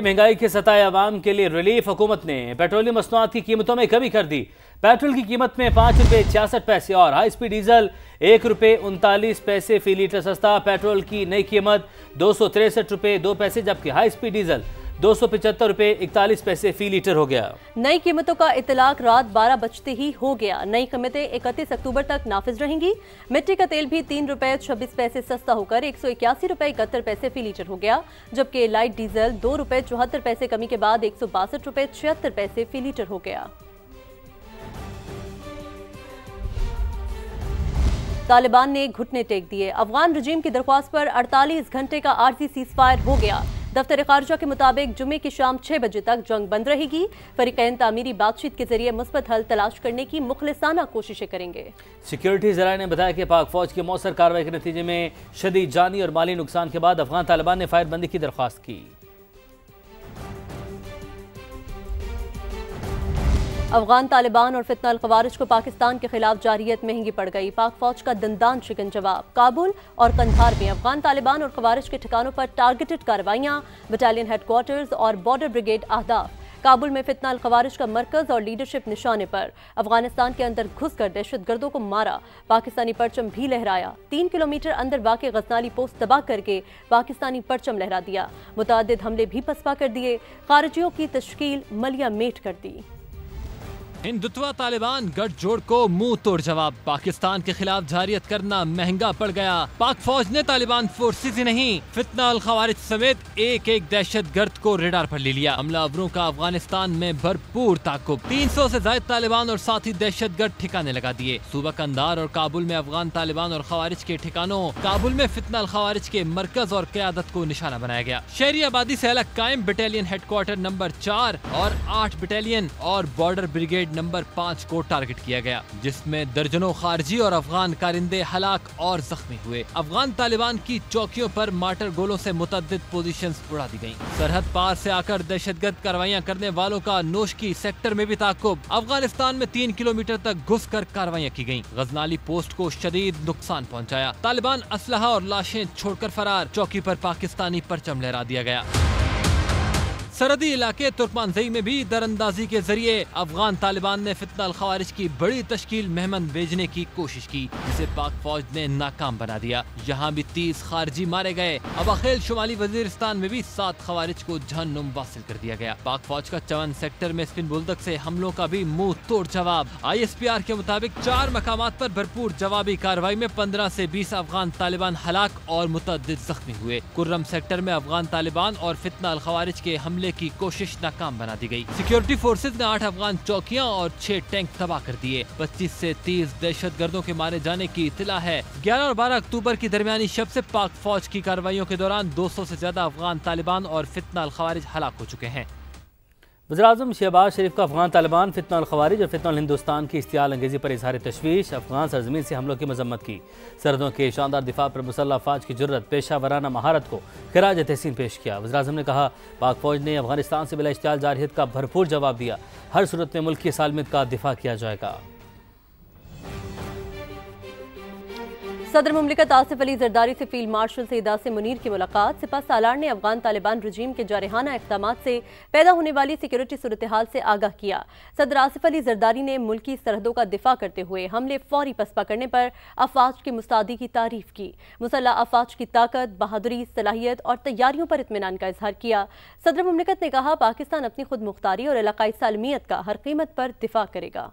महंगाई के सताए अवाम के लिए रिलीफ हुकूमत ने पेट्रोलियम मसनूआत की कीमतों में कमी कर दी। पेट्रोल की कीमत में ₹5.66 और हाई स्पीड डीजल ₹1.39 फी लीटर सस्ता। पेट्रोल की नई कीमत ₹263.02, जबकि हाई स्पीड डीजल ₹275.41 फी लीटर हो गया। नई कीमतों का इतलाक रात 12 बजते ही हो गया। नई कीमतें 31 अक्टूबर तक नाफिज रहेंगी। मिट्टी का तेल भी ₹3.26 सस्ता होकर ₹181.71 फी लीटर हो गया, जबकि लाइट डीजल ₹2.74 कमी के बाद ₹162.76 फी लीटर हो गया। तालिबान ने घुटने टेक दिए। अफगान रजीम की दरख्वास्त पर 48 घंटे का आर्जी सीजफायर हो गया। दफ्तर खारजा के मुताबिक जुमे की शाम 6 बजे तक जंग बंद रहेगी। फरीकैन तामीरी बातचीत के जरिए मुस्बत हल तलाश करने की मुखलिसाना कोशिशें करेंगे। सिक्योरिटी जराये ने बताया कि पाक फौज की मौसर कार्रवाई के नतीजे में शदीद जानी और माली नुकसान के बाद अफगान तालिबान ने फायरबंदी की दरख्वास्त की। अफगान तालिबान और फितना अल खवारिज को पाकिस्तान के खिलाफ जारियत महंगी पड़ गई। पाक फौज का दंदान शिकन जवाब। काबुल और कंधार में अफगान तालिबान और खवारिज के ठिकानों पर टारगेटेड कार्रवाइयां। बटालियन हेडक्वार्टर्स और बॉर्डर ब्रिगेड अहदाफ। काबुल में फितना अल खवारिज का मरकज और लीडरशिप निशाने पर। अफगानिस्तान के अंदर घुसकर दहशतगर्दों को मारा। पाकिस्तानी परचम भी लहराया। 3 किलोमीटर अंदर वाक़ गजनाली पोस्ट तबाह करके पाकिस्तानी परचम लहरा दिया। मुतअद्दिद हमले भी पसपा कर दिए। खारिजियों की तश्कील मलिया मेट कर दी। हिंदुत्वा तालिबान गठजोड़ को मुंह तोड़ जवाब। पाकिस्तान के खिलाफ जारियत करना महंगा पड़ गया। पाक फौज ने तालिबान फोर्सेज ही नहीं, फितना अल खवारिज समेत एक दहशतगर्द को रेडार पर ले लिया। हमलावरों का अफगानिस्तान में भरपूर ताकुब। 300 से ज्यादा तालिबान और साथी दहशतगर्द ठिकाने लगा दिए। सूबा कंधार और काबुल में अफगान तालिबान और खवारिज के ठिकानों। काबुल में फितना अल खवारिज के मरकज और क़यादत को निशाना बनाया गया। शहरी आबादी से अलग कायम बटालियन हेडक्वार्टर नंबर 4 और 8 बटालियन और बॉर्डर ब्रिगेड नंबर 5 को टारगेट किया गया, जिसमें दर्जनों खारजी और अफगान कारिंदे हलाक और जख्मी हुए। अफगान तालिबान की चौकियों पर मार्टर गोलों से मुतअद्दिद पोजीशंस उड़ा दी गईं। सरहद पार से आकर दहशतगर्द कार्रवाइयां करने वालों का नोशकी सेक्टर में भी ताकुब। अफगानिस्तान में 3 किलोमीटर तक घुसकर कार्रवाइयां की गईं। गजनाली पोस्ट को शदीद नुकसान पहुंचाया। तालिबान असलहा और लाशें छोड़कर फरार। चौकी पर पाकिस्तानी परचम लहरा दिया गया। सरहदी इलाके तुर्कमानजई में भी दरअंदाजी के जरिए अफगान तालिबान ने फितना अल खवारिज की बड़ी तश्कील मेहमान भेजने की कोशिश की, जिसे पाक फौज ने नाकाम बना दिया। यहाँ भी 30 खारजी मारे गए। अब अखेल शुमाली वजीरिस्तान में भी 7 खवारिज को जहन्नुम वासिल कर दिया गया। पाक फौज का 54 सेक्टर में स्पिन बुलदक से हमलों का भी मुंह तोड़ जवाब। ISPR के मुताबिक 4 मकामात पर भरपूर जवाबी कार्रवाई में 15 से 20 अफगान तालिबान हलाक और मुतअद्दिद जख्मी हुए। कुर्रम सेक्टर में अफगान तालिबान और फितना अल खवारिज के हमले की कोशिश नाकाम बना दी गई। सिक्योरिटी फोर्सेज ने 8 अफगान चौकियां और 6 टैंक तबाह कर दिए। 25 से 30 दहशतगर्दों के मारे जाने की इत्तला है। 11 और 12 अक्टूबर की दरमियानी शब से पाक फौज की कार्रवाइयों के दौरान 200 से ज्यादा अफगान तालिबान और फितना अल खवारिज हलाक हो चुके हैं। वज़ीर-ए-आज़म शहबाज शरीफ का अफगान तालिबान, फितना अल खवारिज और फितना अल हिंदुस्तान की इश्तियाल अंगेज़ी पर इजहार तशवीश। अफगान सरजमीन से हमलों की मजम्मत की। सरहदों के शानदार दिफा पर मुसल्लह अफवाज की जुर्रत, पेशा वराना महारत को खिराज तहसीन पेश किया। वज़ीर-ए-आज़म ने कहा, पाक फौज ने अफगानिस्तान से बिला इश्तियाल जारहियत का भरपूर जवाब दिया। हर सूरत में मुल्क की सालमियत का दिफा किया जाएगा। सदर मुमलिकत आसिफ अली जरदारी से फील्ड मार्शल सईद आसिम मुनीर की मुलाकात। सिपा सालार ने अफगान तालिबान रजीम के जारहाना इक़दामात से पैदा होने वाली सिक्योरिटी सूरत हाल से आगाह किया। सदर आसिफ अली जरदारी ने मुल्की सरहदों का दिफा करते हुए हमले फौरी पसपा करने पर अफवाज की मुस्तैदी की तारीफ की। मुसल्लह अफवाज की ताकत, बहादुरी, सलाहियत और तैयारियों पर इत्मीनान का इजहार किया। सदर मुमलिकत ने कहा, पाकिस्तान अपनी खुद मुख्तारी और इलाकाई सालमियत का हर कीमत पर दिफा करेगा।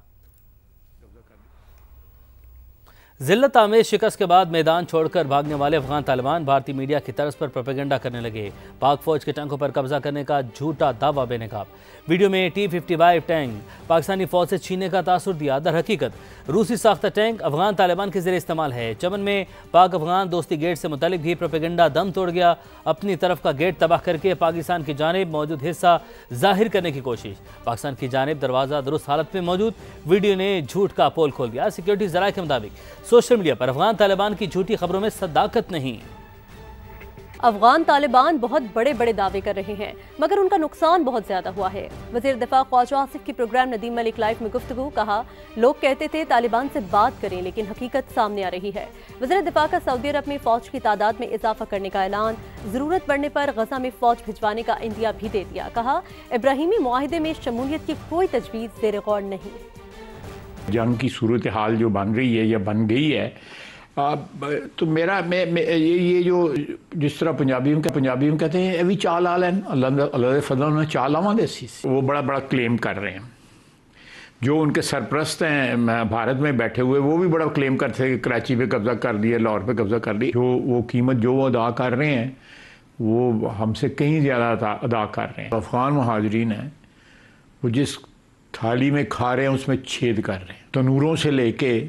जिल्लत आमेज शिकस्त के बाद मैदान छोड़कर भागने वाले अफगान तालिबान भारतीय मीडिया की तर्ज पर प्रोपेगेंडा करने लगे। पाक फौज के टैंकों पर कब्जा करने का झूठा दावा बेनकाब। वीडियो में T-55 टैंक पाकिस्तानी फौज से छीनने का तासुर दिया। दर हकीकत रूसी साख्ता टैंक अफगान तालिबान के जरिए इस्तेमाल है। चमन में पाक अफगान दोस्ती गेट से मुतालिक भी प्रोपेगेंडा दम तोड़ गया। अपनी तरफ का गेट तबाह करके पाकिस्तान की जानिब मौजूद हिस्सा जाहिर करने की कोशिश। पाकिस्तान की जानिब दरवाज़ा दुरुस्त हालत में मौजूद। वीडियो ने झूठ का पोल खोल दिया। सिक्योरिटी जराये के मुताबिक सोशल मीडिया पर अफगान तालिबान की झूठी खबरों में सदाकत नहीं। अफगान तालिबान बहुत बड़े बड़े दावे कर रहे हैं मगर उनका नुकसान बहुत ज्यादा हुआ है। वज़ीर दिफा ख्वाजा आसिफ की प्रोग्राम नदीम मलिक लाइफ में गुफ्तगू, कहा लोग कहते थे तालिबान से बात करें लेकिन हकीकत सामने आ रही है। वज़ीर दिफा का सऊदी अरब में फौज की तादाद में इजाफा करने का ऐलान, जरूरत पड़ने पर गजा में फौज भिजवाने का इंदिया भी दे दिया। कहा इब्राहिमी मुआहिदे में शमूलियत की कोई तजवीज़ ज़ेर गौर नहीं। जंग की सूरत हाल जो बन रही है या बन गई है, तो मेरा ये जो जिस तरह पंजाबी में कहते हैं ये भी चाल आल है, अल्लाह फजल ने चाल आवा देसी, वो बड़ा बड़ा क्लेम कर रहे हैं। जो उनके सरप्रस्त हैं भारत में बैठे हुए वो भी बड़ा क्लेम करते हैं कि कराची पे कब्जा कर दिया, लाहौर पे कब्जा कर दिया। जो वो कीमत जो वो अदा कर रहे हैं वो हमसे कहीं ज़्यादा अदा कर रहे हैं। अफगान महाजरीन हैं, वो जिस थाली में खा रहे हैं उसमें छेद कर रहे हैं। तनूरों से लेके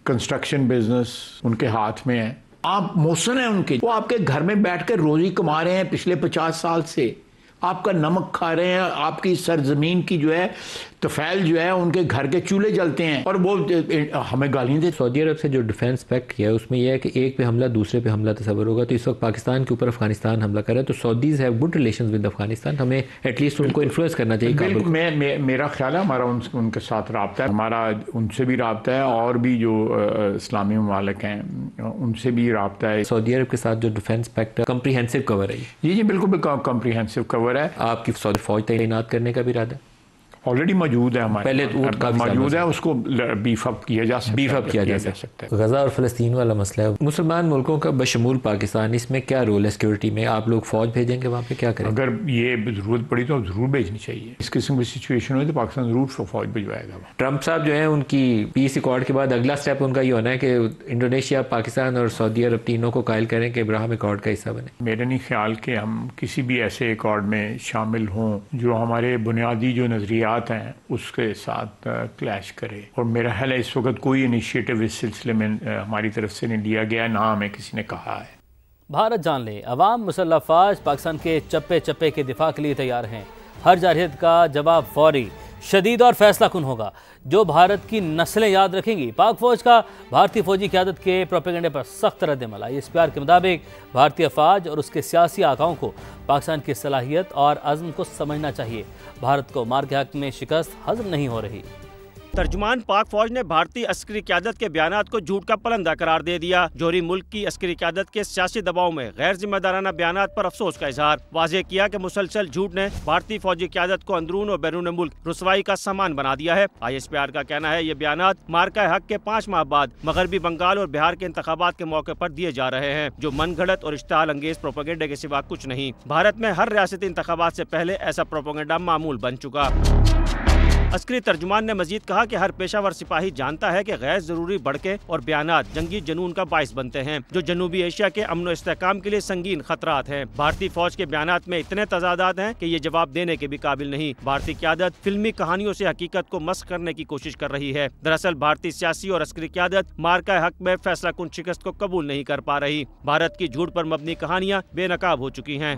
कंस्ट्रक्शन बिजनेस उनके हाथ में है। आप मोहसिन हैं उनके, वो आपके घर में बैठकर रोजी कमा रहे हैं पिछले 50 साल से, आपका नमक खा रहे हैं, आपकी सरजमीन की जो है तफैल जो है उनके घर के चूल्हे जलते हैं और वो हमें गालियाँ देते। सऊदी अरब से जो डिफेंस पैक्ट किया है उसमें यह है कि एक पे हमला दूसरे पे हमला तस्वर होगा। तो इस वक्त पाकिस्तान के ऊपर अफगानिस्तान हमला कर रहा है, तो Saudis have good relations with Afghanistan, हमें एटलीस्ट उनको इन्फ्लुएंस करना चाहिए। बिल्कुल, मेरा ख्याल है हमारा उनके साथ रब्ता है, हमारा उनसे भी रब्ता है और भी जो इस्लामी ममालिक हैं उनसे भी रब्ता है। सऊदी अरब के साथ जो डिफेंस पैक्ट कम्प्रीहेंसिव कवर है, जी बिल्कुल कम्प्रीहेंसिव कवर है। आपकी सऊदी फौज तैनात करने का भी इरादा है? ऑलरेडी मौजूद है, हमारे पहले मौजूद है, उसको बीफ अप किया जा सकता है। गजा और फ़लस्तीन वाला मसला है, मुसलमान मुल्कों का बशमूल पाकिस्तान, इसमें क्या रोल है सिक्योरिटी में? आप लोग फौज भेजेंगे वहाँ पे, क्या करें? अगर ये जरूरत पड़ी तो जरूर भेजनी चाहिए। इस किस्म की सिचुएशन हुई तो पाकिस्तान जरूर फौज भिजवाएगा। ट्रंप साहब जो है उनकी पीस अकॉर्ड के बाद अगला स्टेप उनका ये होना है कि इंडोनेशिया, पाकिस्तान और सऊदी अरब तीनों को कायल करें कि इब्राहिम अकॉर्ड का हिस्सा बने। मेरा नहीं ख्याल कि हम किसी भी ऐसे अकॉर्ड में शामिल हों जो हमारे बुनियादी जो नज़रियात हैं उसके साथ क्लैश करे। और मेरा ख्याल है इस वक्त कोई इनिशिएटिव इस सिलसिले में हमारी तरफ से नहीं लिया गया, ना हमें किसी ने कहा है। भारत जान ले, अवाम मुसल्लह अफवाज पाकिस्तान के चप्पे चप्पे के दिफा के लिए तैयार हैं। हर जारहियत का जवाब फौरी, शदीद और फैसला कुन होगा। जो भारत की नस्लें याद रखेंगी। पाक फौज का भारतीय फौजी क़यादत के प्रोपेगेंडे पर सख्त रद्द-ए-अमल। ISPR के मुताबिक भारतीय फौज और उसके सियासी आकाओं को पाकिस्तान की सलाहियत और अज़्म को समझना चाहिए। भारत को मार के हक में शिकस्त हज़म नहीं हो रही। तर्जुमान पाक फौज ने भारतीय अस्करी क़यादत के बयानात को झूठ का पलंदा करार दे दिया। जोहरी मुल्क की अस्करी क़यादत के सियासी दबाव में गैर जिम्मेदाराना बयानात पर अफसोस का इजहार। वाज़ेह किया कि मुसलसल झूठ ने भारतीय फौजी क़यादत को अंदरून और बैरून मुल्क रुसवाई का सामान बना दिया है। ISPR का कहना है ये बयानात मार्का हक के 5 माह बाद मगरबी बंगाल और बिहार के इंतखाबात के मौके पर दिए जा रहे हैं, जो मन घड़त और इश्तिहाल अंगेज प्रोपेगेंडे के सिवा कुछ नहीं। भारत में हर रियासती इंतखाबात से पहले ऐसा प्रोपेगेंडा मामूल बन चुका। अस्करी तर्जुमान ने मजीद कहा कि हर पेशावर सिपाही जानता है कि गैर जरूरी भड़के और बयानात जंगी जुनून का बाइस बनते हैं, जो जनूबी एशिया के अमन और इस्तेहकाम के लिए संगीन खतरात हैं। भारतीय फौज के बयानात में इतने तजादात हैं कि ये जवाब देने के भी काबिल नहीं। भारतीय क़यादत फिल्मी कहानियों से हकीकत को मस्ख करने की कोशिश कर रही है। दरअसल भारतीय सियासी और अस्करी क़यादत मार्का हक में फैसला कुन शिकस्त को कबूल नहीं कर पा रही। भारत की झूठ पर मबनी कहानियाँ बेनकाब हो चुकी हैं।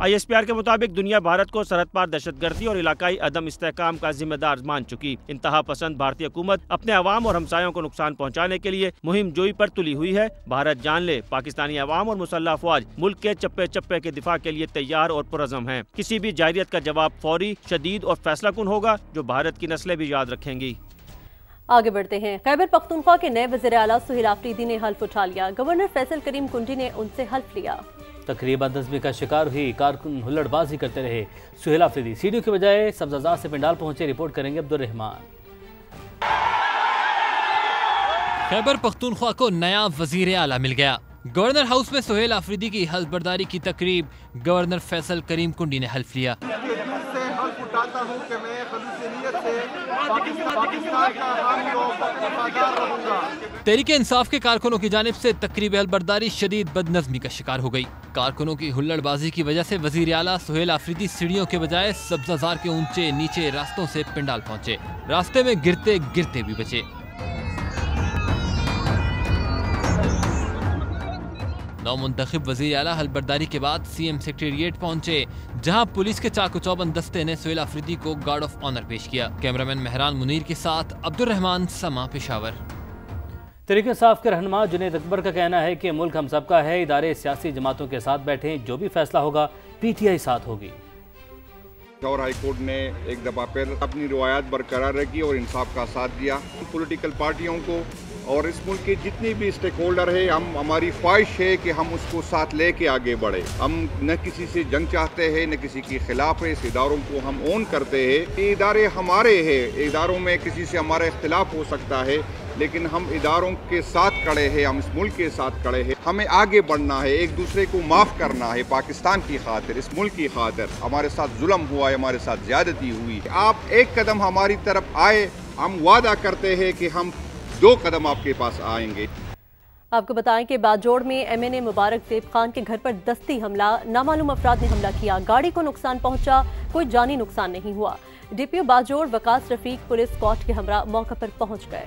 ISPR के मुताबिक दुनिया भारत को सरहद पार दहशतगर्दी और इलाकाई अदम इस्तेहकाम का जिम्मेदार मान चुकी। इंतहा पसंद भारतीय हुकूमत अपने अवाम और हमसायों को नुकसान पहुँचाने के लिए मुहिम जोई पर तुली हुई है। भारत जान ले, पाकिस्तानी अवाम और मुसल्लह अफवाज मुल्क के चप्पे चप्पे के दिफा के लिए तैयार और पुरअज़्म हैं। किसी भी जारियत का जवाब फौरी, शदीद और फैसला कुन होगा, जो भारत की नस्लें भी याद रखेंगी। आगे बढ़ते हैं। खैबर पख्तूनख्वा के नए वज़ीर आला सुहेल आफरीदी ने हल्फ उठा लिया। गवर्नर फैसल करीम कुंडी ने उनसे हल्फ लिया। तकरीबन बदनज़मी का शिकार हुई कारकुन हुल्लड़बाजी करते रहे सुहेल आफरीदी। सीढ़ियों के बजाय सब्ज़ाज़ार से पिंडाल पहुंचे। रिपोर्ट करेंगे अब्दुल रहमान। खैबर पख्तूनख्वा को नया वजीर आला मिल गया। गवर्नर हाउस में सुहेल आफरीदी की हल्फ बर्दारी की तकरीब गवर्नर फैसल करीम कुंडी ने हल्फ लिया। तहरीक इंसाफ के कारकुनों की जानिब से तकरीब हल्फबर्दारी शदीद बदनज़मी का शिकार हो गई। कारकुनों की हुल्लड़बाजी की वजह से वजीर आला सुहेल आफरीदी सीढ़ियों के बजाय सब्ज़ाज़ार के ऊंचे नीचे रास्तों से पिंडाल पहुंचे। रास्ते में गिरते गिरते भी बचे। नौमुंतखब वज़ीर आला हल्फबर्दारी के बाद CM सेक्रेटेरिएट पहुंचे, जहां पुलिस के चाकू चौबंद दस्ते ने सुहेल आफरीदी को गार्ड ऑफ ऑनर पेश किया। कैमरामैन मेहरान मुनीर के साथ अब्दुल रहमान, समा, पेशावर। तहरीक इंसाफ के रहनुमा जुनैद अकबर का कहना है कि मुल्क हम सबका है, इदारे सियासी जमातों के साथ बैठे, जो भी फैसला होगा PTI साथ होगी। और हाई कोर्ट ने एक दफ़ा फिर अपनी रिवायत बरकरार रखी और इंसाफ का साथ दिया। पॉलिटिकल पार्टियों को और इस मुल्क के जितने भी स्टेक होल्डर है, हमारी ख्वाहिश है कि हम उसको साथ लेके आगे बढ़े। हम न किसी से जंग चाहते हैं, न किसी के खिलाफ है। इस इदारों को हम ओन करते हैं। ये इदारे हमारे हैं। इदारों में किसी से हमारा इख्तिलाफ हो सकता है, लेकिन हम इदारों के साथ खड़े हैं, हम इस मुल्क के साथ खड़े हैं। हमें आगे बढ़ना है, एक दूसरे को माफ़ करना है। पाकिस्तान की खातिर, इस मुल्क की खातिर हमारे साथ जुल्म हुआ है, हमारे साथ ज़्यादती हुई। आप एक कदम हमारी तरफ आए, हम वादा करते हैं कि हम 2 कदम आपके पास आएंगे। आपको बताएं कि बाजोड़ में MNA मुबारक ज़ेब खान के घर पर दस्ती हमला, नामालूम अफराद ने हमला किया। गाड़ी को नुकसान पहुंचा, कोई जानी नुकसान नहीं हुआ। DPO Bajaur Waqas Rafiq police squad के हमरा मौके पर पहुंच गए।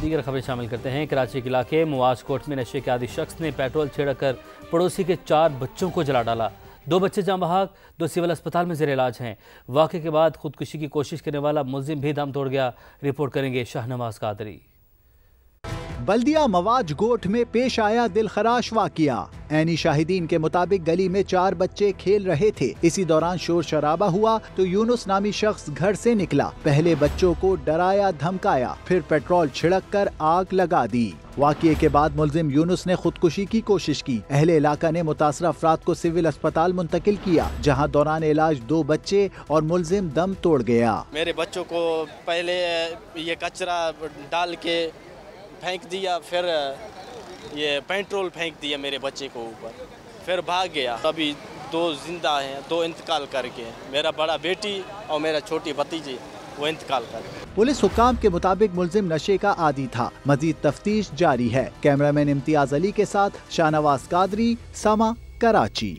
दीगर खबरें शामिल करते हैं। कराची के इलाके मुआज कोट में नशे के आदि शख्स ने पेट्रोल छिड़कर पड़ोसी के 4 बच्चों को जला डाला। 2 बच्चे जाँ बहक, 2 सिविल अस्पताल में ज़ेर इलाज हैं। वाक़े के बाद खुदकुशी की कोशिश करने वाला मुलजिम भी दम तोड़ गया। रिपोर्ट करेंगे शाहनवाज कादरी। बल्दिया मवाज गोठ में पेश आया दिलखराश वाक़िया। ऐनी शाहिदीन के मुताबिक गली में 4 बच्चे खेल रहे थे। इसी दौरान शोर शराबा हुआ तो यूनुस नामी शख्स घर से निकला। पहले बच्चों को डराया धमकाया, फिर पेट्रोल छिड़क कर आग लगा दी। वाक़ये के बाद मुलजिम यूनुस ने खुदकुशी की कोशिश की। अहले इलाका ने मुतासरा अफराद को सिविल अस्पताल मुंतकिल किया, जहाँ दौरान इलाज 2 बच्चे और मुलजिम दम तोड़ गया। मेरे बच्चों को पहले ये कचरा डाल के फेंक दिया, फिर ये पेट्रोल फेंक दिया मेरे बच्चे को ऊपर, फिर भाग गया। अभी 2 जिंदा हैं, 2 इंतकाल कर गए। मेरा बड़ा बेटी और मेरा छोटी भतीजी वो इंतकाल कर गए। पुलिस हुक्काम के मुताबिक मुलजिम नशे का आदी था। मजीद तफ्तीश जारी है। कैमरामैन इम्तियाज अली के साथ शाहनवाज कादरी, समा, कराची।